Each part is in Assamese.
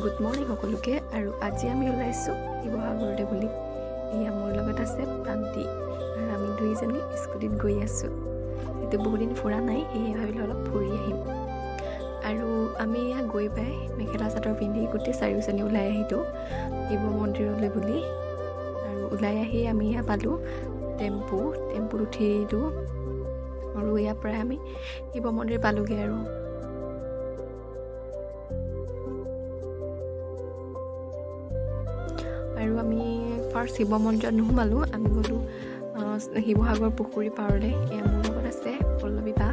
গুড মৰ্ণিং সকলোকে। আৰু আজি আমি ওলাইছোঁ শিৱসাগৰতে বুলি। এয়া মোৰ লগত আছে প্ৰান্তি আৰু আমি দুইজনী স্কুটিত গৈ আছোঁ। যিহেতু বহুদিন ফুৰা নাই সেয়ে ভাবিলোঁ অলপ ফুৰি আহিম। আৰু আমি এয়া গৈ পাই মেখেলা চাদৰ পিন্ধি গোটেই চাৰিওজনী ওলাই আহিলোঁ শিৱ মন্দিৰলৈ বুলি। আৰু ওলাই আহি আমি এয়া পালোঁ টেম্পুত উঠিলোঁ আৰু ইয়াৰ পৰাই আমি শিৱ মন্দিৰ পালোঁগৈ। আৰু আমি ফাৰ্ষ্ট শিৱ মন্দিৰত নোসোমালোঁ, আমি গ'লোঁ শিৱসাগৰ পুখুৰী পাৰলৈ। এয়া মোৰ লগত আছে পল্লৱী বা।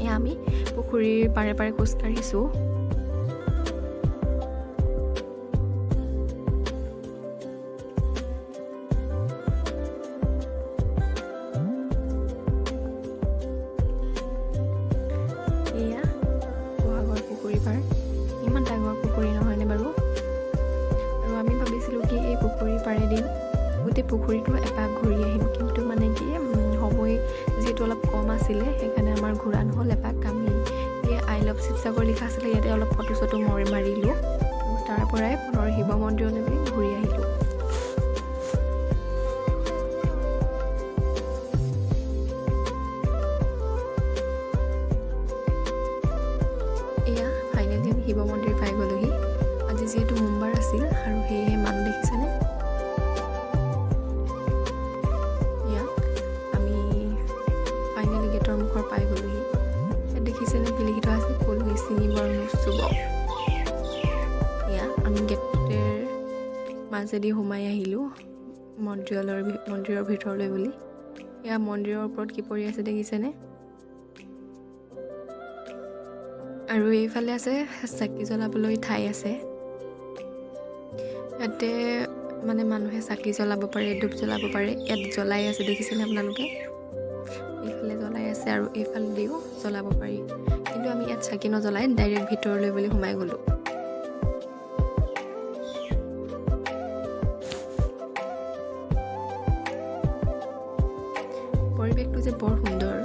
এয়া আমি পুখুৰীৰ পাৰে পাৰে খোজকাঢ়িছোঁ। এয়া শিৱসাগৰ পুখুৰী পাৰ, ইমান ডাঙৰ পুখুৰী নহয়নে বাৰু? আৰু আমি ভাবিছিলোঁ কি এই পুখুৰী পাৰেদি গোটেই পুখুৰীটো এপাক ঘূৰি আহিম, কিন্তু মানে কি সময় যিহেতু অলপ কম আছিলে সেইকাৰণে আমাৰ ঘূৰা নহ'ল। এপাক আমি এই আই লাভ শিৱসাগৰ লিখা আছিলে, ইয়াতে অলপ ফটো চটো মাৰিলোঁ। তাৰ পৰাই পুনৰ শিৱ মন্দিৰলৈ ঘূৰি আহিলোঁ। এয়া ফাইনেলি আমি শিৱ মন্দিৰ পাই গ'লোহি। আজি যিহেতু সোমবাৰ আছিল আৰু সেয়েহে মানুহ দেখিছেনে। ইয়াত আমি ফাইনেলি গেটৰ মুখৰ পাই গ'লোহি। ইয়াত দেখিছেনে কি লিখি থোৱা আছে, কলমি চিনিবৰ নুচুব। এয়া আমি গেটেৰ মাজেদি সোমাই আহিলোঁ মন্দিৰৰ ভিতৰলৈ বুলি। এয়া মন্দিৰৰ ওপৰত কি পৰি আছে দেখিছেনে। আৰু এইফালে আছে চাকি জ্বলাবলৈ ঠাই আছে। ইয়াতে মানে মানুহে চাকি জ্বলাব পাৰে, ধূপ জ্বলাব পাৰে। ইয়াত জ্বলাই আছে দেখিছেনে আপোনালোকে, এইফালে জ্বলাই আছে আৰু এইফালেদিও জ্বলাব পাৰি। কিন্তু আমি ইয়াত চাকি নজ্বলাই ডাইৰেক্ট ভিতৰলৈ বুলি সোমাই গ'লোঁ। পৰিৱেশটো যে বৰ সুন্দৰ।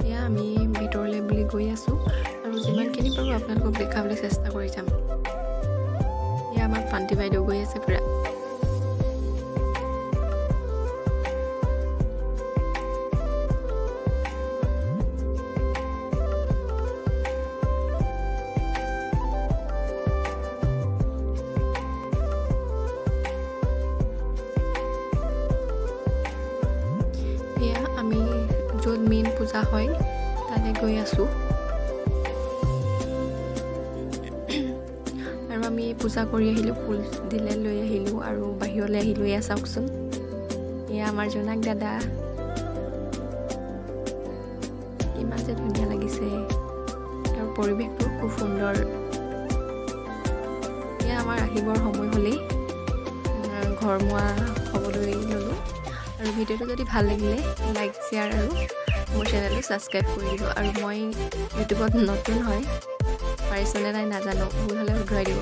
এয়া আমি ভিতৰলৈ বুলি গৈ আছোঁ আৰু যিমানখিনি পাৰোঁ আপোনালোকক দেখাবলৈ চেষ্টা কৰি যাম। এয়া আমাৰ প্ৰান্তি বাইদেউ গৈ আছে পূৰা। এয়া আমি য'ত মেইন পূজা হয় তালৈ গৈ আছোঁ। আৰু আমি পূজা কৰি আহিলোঁ, ফুল দিলে লৈ আহিলোঁ আৰু বাহিৰলৈ আহিলোঁ। এয়া চাওকচোন, এয়া আমাৰ জোনাক দাদা, ইমান যে ধুনীয়া লাগিছে আৰু পৰিৱেশটো খুব সুন্দৰ। এয়া আমাৰ আহিবৰ সময় হ'লেই ঘৰমুৱা হ'বলৈ ল'লোঁ। আৰু ভিডিঅ'টো যদি ভাল লাগিলে লাইক শ্বেয়াৰ আৰু মোৰ চেনেলটো ছাবস্ক্ৰাইব কৰি দিব। আৰু মই ইউটিউবত নতুন হয়, পাৰিছনে নাই নাজানো, ভুল হ'লে শুধৰাই দিব।